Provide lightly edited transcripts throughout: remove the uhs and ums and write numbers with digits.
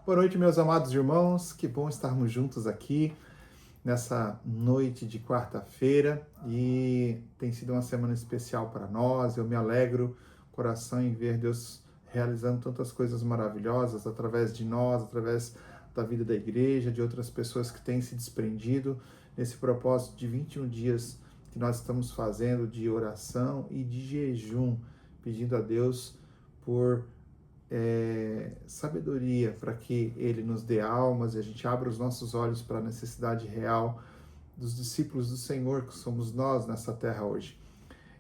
Boa noite, meus amados irmãos. Que bom estarmos juntos aqui nessa noite de quarta-feira e tem sido uma semana especial para nós. Eu me alegro, coração, em ver Deus realizando tantas coisas maravilhosas através de nós, através da vida da igreja, de outras pessoas que têm se desprendido nesse propósito de 21 dias que nós estamos fazendo de oração e de jejum, pedindo a Deus por sabedoria para que Ele nos dê almas e a gente abra os nossos olhos para a necessidade real dos discípulos do Senhor, que somos nós nessa terra hoje.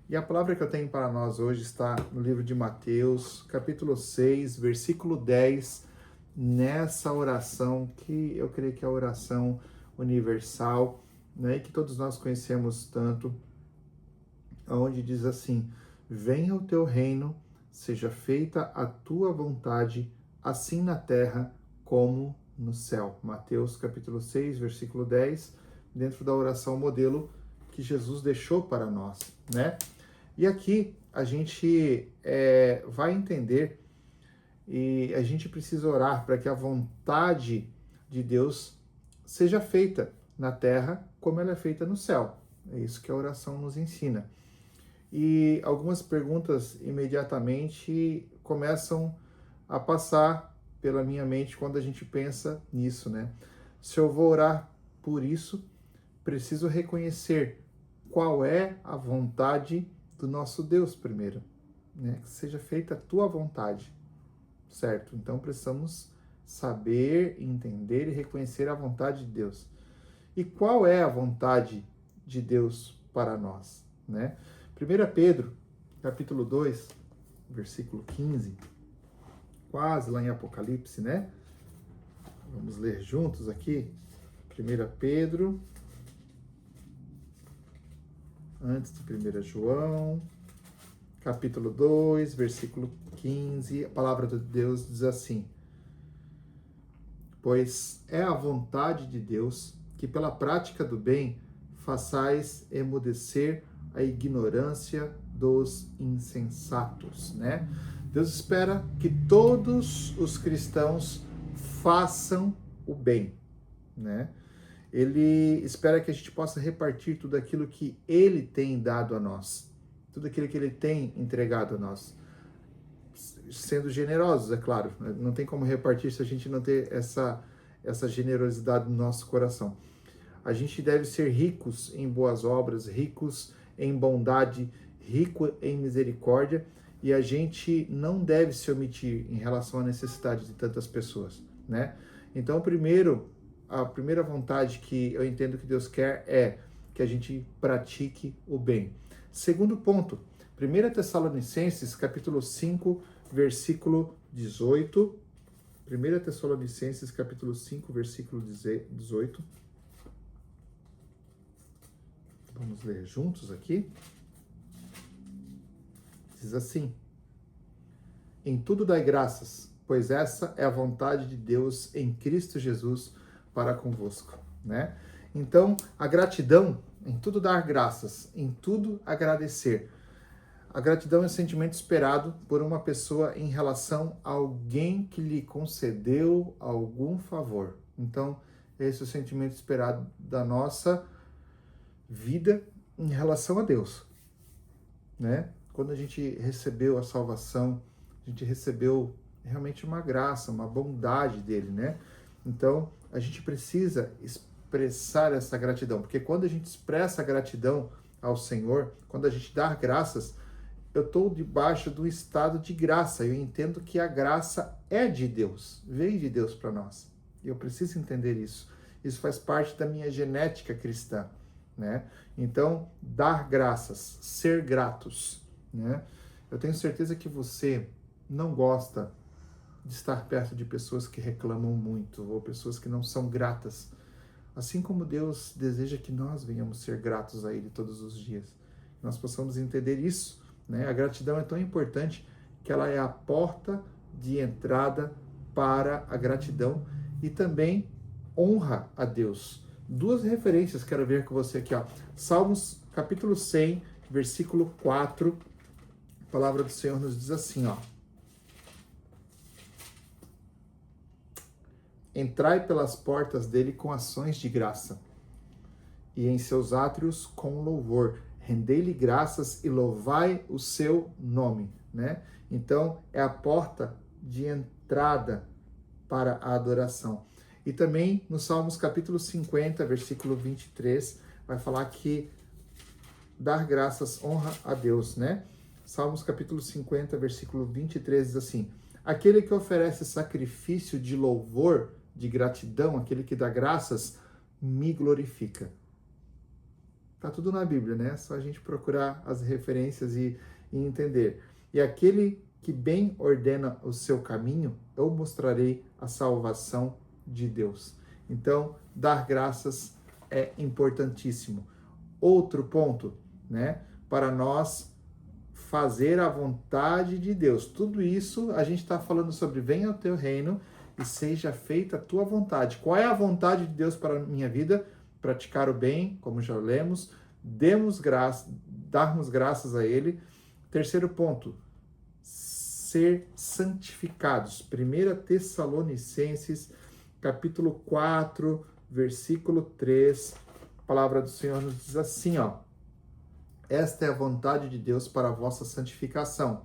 E a palavra que eu tenho para nós hoje está no livro de Mateus, capítulo 6, versículo 10, nessa oração que eu creio que é a oração universal, né, e que todos nós conhecemos tanto, onde diz assim: venha o teu reino, seja feita a tua vontade, assim na terra como no céu. Mateus capítulo 6, versículo 10, dentro da oração modelo que Jesus deixou para nós, né? E aqui a gente vai entender e a gente precisa orar para que a vontade de Deus seja feita na terra como ela é feita no céu. É isso que a oração nos ensina. E algumas perguntas imediatamente começam a passar pela minha mente quando a gente pensa nisso, né? Se eu vou orar por isso, preciso reconhecer qual é a vontade do nosso Deus primeiro, né? Que seja feita a tua vontade, certo? Então precisamos saber, entender e reconhecer a vontade de Deus. E qual é a vontade de Deus para nós, né? 1 Pedro, capítulo 2, versículo 15, quase lá em Apocalipse, né? Vamos ler juntos aqui. 1 Pedro, antes de 1 João, capítulo 2, versículo 15, a palavra de Deus diz assim: pois é a vontade de Deus que pela prática do bem façais emudecer a ignorância dos insensatos, né? Deus espera que todos os cristãos façam o bem, né? Ele espera que a gente possa repartir tudo aquilo que Ele tem dado a nós, tudo aquilo que Ele tem entregado a nós, sendo generosos, é claro. Não tem como repartir se a gente não ter essa generosidade no nosso coração. A gente deve ser ricos em boas obras, ricos em bondade, rico em misericórdia, e a gente não deve se omitir em relação à necessidade de tantas pessoas, né? Então, a primeira vontade que eu entendo que Deus quer é que a gente pratique o bem. Segundo ponto, 1 Tessalonicenses, capítulo 5, versículo 18. 1 Tessalonicenses, capítulo 5, versículo 18. Vamos ler juntos aqui. Diz assim: em tudo dai graças, pois essa é a vontade de Deus em Cristo Jesus para convosco, né? Então, a gratidão, em tudo dar graças, em tudo agradecer. A gratidão é um sentimento esperado por uma pessoa em relação a alguém que lhe concedeu algum favor. Então, esse é o sentimento esperado da nossa vida em relação a Deus, né? Quando a gente recebeu a salvação, a gente recebeu realmente uma graça, uma bondade dele, né? Então, a gente precisa expressar essa gratidão, porque quando a gente expressa a gratidão ao Senhor, quando a gente dá graças, eu estou debaixo do estado de graça. Eu entendo que a graça é de Deus, veio de Deus para nós. E eu preciso entender isso. Isso faz parte da minha genética cristã, né? Então, dar graças, ser gratos, né? Eu tenho certeza que você não gosta de estar perto de pessoas que reclamam muito ou pessoas que não são gratas, assim como Deus deseja que nós venhamos ser gratos a Ele todos os dias. Nós possamos entender isso, né? A gratidão é tão importante que ela é a porta de entrada para a gratidão e também honra a Deus. Duas referências quero ver com você aqui, ó. Salmos capítulo 100, versículo 4. A palavra do Senhor nos diz assim, ó: Entrai pelas portas dele com ações de graça, e em seus átrios com louvor. Rendei-lhe graças e louvai o seu nome, né? Então, é a porta de entrada para a adoração. E também no Salmos capítulo 50, versículo 23, vai falar que dar graças honra a Deus, né? Salmos capítulo 50, versículo 23 diz assim: aquele que oferece sacrifício de louvor, de gratidão, aquele que dá graças, me glorifica. Tá tudo na Bíblia, né? Só a gente procurar as referências e entender. E aquele que bem ordena o seu caminho, eu mostrarei a salvação de Deus. Então, dar graças é importantíssimo. Outro ponto, né? Para nós fazer a vontade de Deus. Tudo isso a gente está falando sobre venha o teu reino e seja feita a tua vontade. Qual é a vontade de Deus para a minha vida? Praticar o bem, como já lemos, darmos graças a Ele. Terceiro ponto, ser santificados. 1 Tessalonicenses, capítulo 4, versículo 3, a palavra do Senhor nos diz assim, ó: esta é a vontade de Deus para a vossa santificação,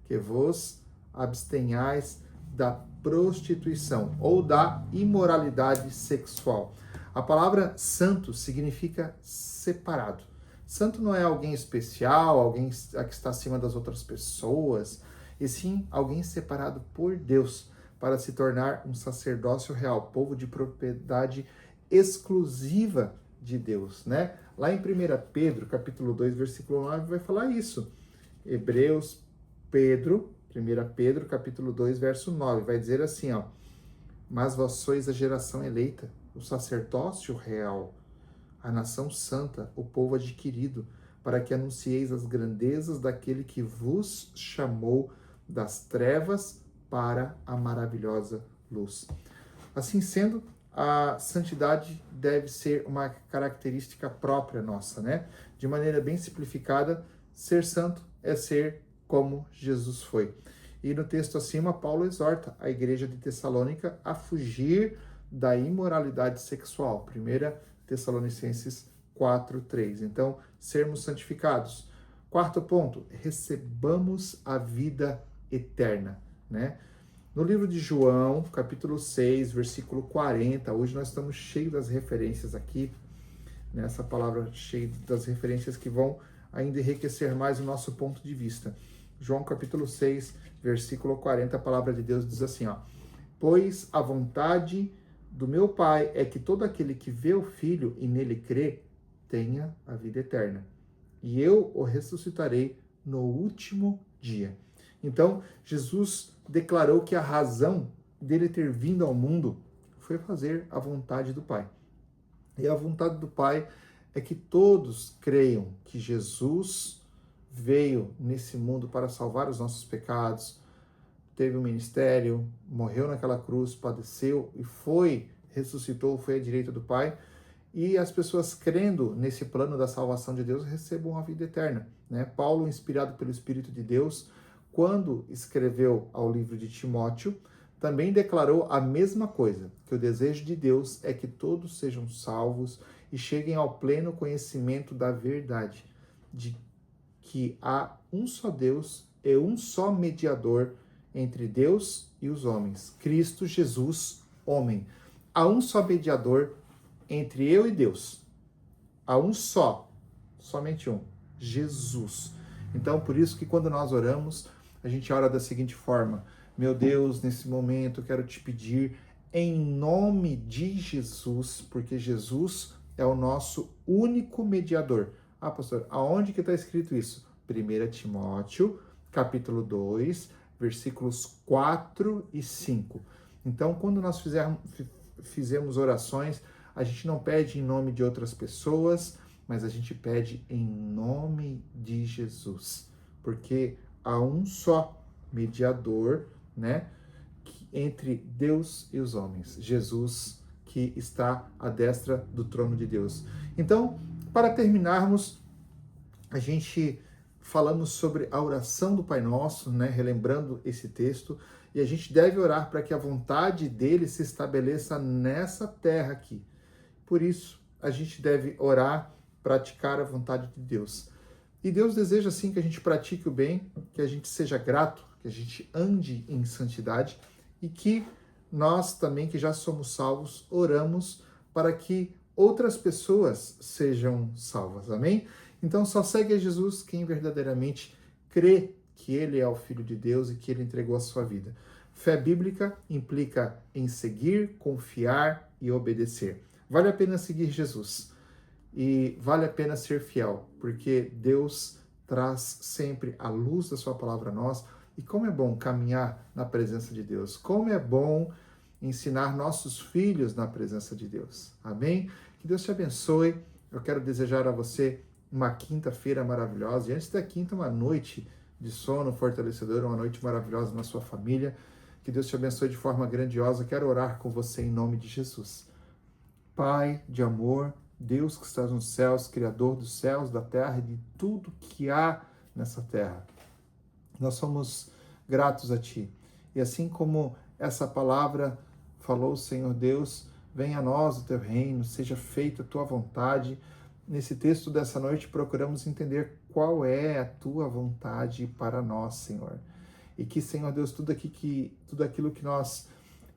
que vos abstenhais da prostituição ou da imoralidade sexual. A palavra santo significa separado. Santo não é alguém especial, alguém que está acima das outras pessoas, e sim alguém separado por Deus para se tornar um sacerdócio real, povo de propriedade exclusiva de Deus, né? Lá em 1 Pedro, capítulo 2, versículo 9, vai falar isso. 1 Pedro, capítulo 2, verso 9, vai dizer assim, ó: mas vós sois a geração eleita, o sacerdócio real, a nação santa, o povo adquirido, para que anuncieis as grandezas daquele que vos chamou das trevas para a maravilhosa luz. Assim sendo, a santidade deve ser uma característica própria nossa, né? De maneira bem simplificada, ser santo é ser como Jesus foi. E no texto acima, Paulo exorta a igreja de Tessalônica a fugir da imoralidade sexual. 1 Tessalonicenses 4:3. Então, sermos santificados. Quarto ponto, recebamos a vida eterna, né? No livro de João, capítulo 6, versículo 40, hoje nós estamos cheios das referências aqui, nessa palavra cheia das referências que vão ainda enriquecer mais o nosso ponto de vista. João capítulo 6, versículo 40, a palavra de Deus diz assim, ó: pois a vontade do meu Pai é que todo aquele que vê o Filho e nele crê, tenha a vida eterna. E eu o ressuscitarei no último dia. Então, Jesus declarou que a razão dele ter vindo ao mundo foi fazer a vontade do Pai. E a vontade do Pai é que todos creiam que Jesus veio nesse mundo para salvar os nossos pecados, teve um ministério, morreu naquela cruz, padeceu e ressuscitou, foi à direita do Pai. E as pessoas crendo nesse plano da salvação de Deus recebam a vida eterna, né? Paulo, inspirado pelo Espírito de Deus, quando escreveu ao livro de Timóteo, também declarou a mesma coisa, que o desejo de Deus é que todos sejam salvos e cheguem ao pleno conhecimento da verdade, de que há um só Deus e um só mediador entre Deus e os homens, Cristo Jesus, homem. Há um só mediador entre eu e Deus. Há um só, somente um, Jesus. Então, por isso que quando nós oramos, a gente ora da seguinte forma: meu Deus, nesse momento eu quero te pedir em nome de Jesus, porque Jesus é o nosso único mediador. Ah, pastor, aonde que está escrito isso? 1 Timóteo, capítulo 2, versículos 4 e 5. Então, quando nós fizemos orações, a gente não pede em nome de outras pessoas, mas a gente pede em nome de Jesus, porque há um só mediador, né, entre Deus e os homens, Jesus, que está à destra do trono de Deus. Então, para terminarmos, a gente falamos sobre a oração do Pai Nosso, né, relembrando esse texto, E a gente deve orar para que a vontade dele se estabeleça nessa terra aqui. Por isso, a gente deve orar, praticar a vontade de Deus. E Deus deseja, sim, que a gente pratique o bem, que a gente seja grato, que a gente ande em santidade e que nós também, que já somos salvos, oramos para que outras pessoas sejam salvas. Amém? Então, só segue a Jesus quem verdadeiramente crê que ele é o Filho de Deus e que ele entregou a sua vida. Fé bíblica implica em seguir, confiar e obedecer. Vale a pena seguir Jesus e vale a pena ser fiel, porque Deus traz sempre a luz da sua palavra a nós. E como é bom caminhar na presença de Deus, como é bom ensinar nossos filhos na presença de Deus. Amém? Que Deus te abençoe. Eu quero desejar a você uma quinta-feira maravilhosa e antes da quinta, uma noite de sono fortalecedor, uma noite maravilhosa na sua família. Que Deus te abençoe de forma grandiosa. Quero orar com você em nome de Jesus. Pai de amor, Deus que estás nos céus, Criador dos céus, da terra e de tudo que há nessa terra. Nós somos gratos a Ti. E assim como essa palavra falou, Senhor Deus, venha a nós o Teu reino, seja feita a Tua vontade. Nesse texto dessa noite procuramos entender qual é a Tua vontade para nós, Senhor. E que, Senhor Deus, tudo aquilo que nós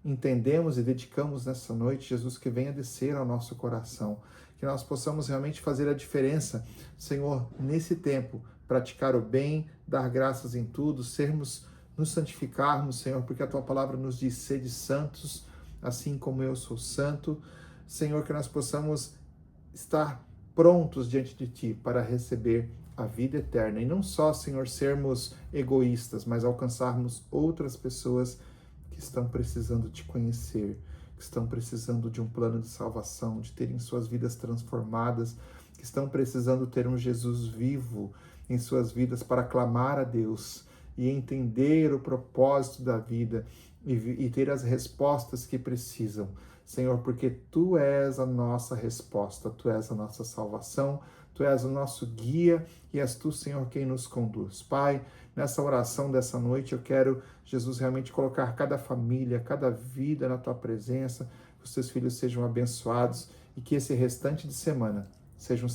entendemos e dedicamos nessa noite, Jesus, que venha descer ao nosso coração, que nós possamos realmente fazer a diferença, Senhor, nesse tempo, praticar o bem, dar graças em tudo, nos santificarmos, Senhor, porque a Tua palavra nos diz, sede santos, assim como eu sou santo. Senhor, que nós possamos estar prontos diante de Ti para receber a vida eterna, e não só, Senhor, sermos egoístas, mas alcançarmos outras pessoas que estão precisando Te conhecer, que estão precisando de um plano de salvação, de terem suas vidas transformadas, que estão precisando ter um Jesus vivo em suas vidas para clamar a Deus e entender o propósito da vida e ter as respostas que precisam. Senhor, porque Tu és a nossa resposta, Tu és a nossa salvação, Tu és o nosso guia e és Tu, Senhor, quem nos conduz. Pai, nessa oração dessa noite eu quero, Jesus, realmente colocar cada família, cada vida na Tua presença, que os Teus filhos sejam abençoados e que esse restante de semana seja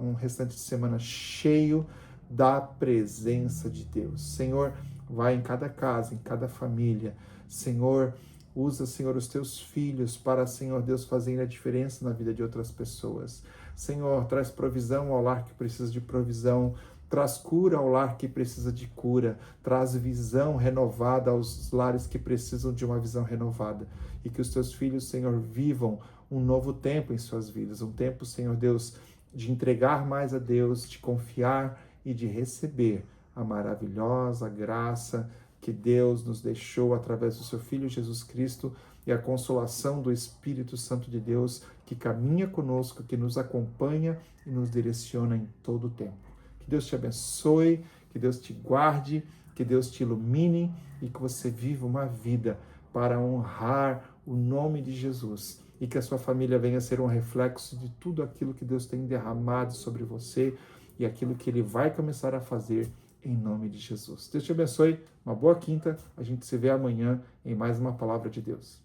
um restante de semana cheio da presença de Deus. Senhor, vai em cada casa, em cada família. Senhor, usa, Senhor, os Teus filhos para, Senhor Deus, fazerem a diferença na vida de outras pessoas. Senhor, traz provisão ao lar que precisa de provisão, traz cura ao lar que precisa de cura, traz visão renovada aos lares que precisam de uma visão renovada. E que os Teus filhos, Senhor, vivam um novo tempo em suas vidas, um tempo, Senhor Deus, de entregar mais a Deus, de confiar e de receber a maravilhosa graça que Deus nos deixou através do Seu Filho Jesus Cristo e a consolação do Espírito Santo de Deus que caminha conosco, que nos acompanha e nos direciona em todo o tempo. Que Deus te abençoe, que Deus te guarde, que Deus te ilumine e que você viva uma vida para honrar o nome de Jesus e que a sua família venha a ser um reflexo de tudo aquilo que Deus tem derramado sobre você e aquilo que Ele vai começar a fazer em nome de Jesus. Deus te abençoe, uma boa quinta, a gente se vê amanhã em mais uma Palavra de Deus.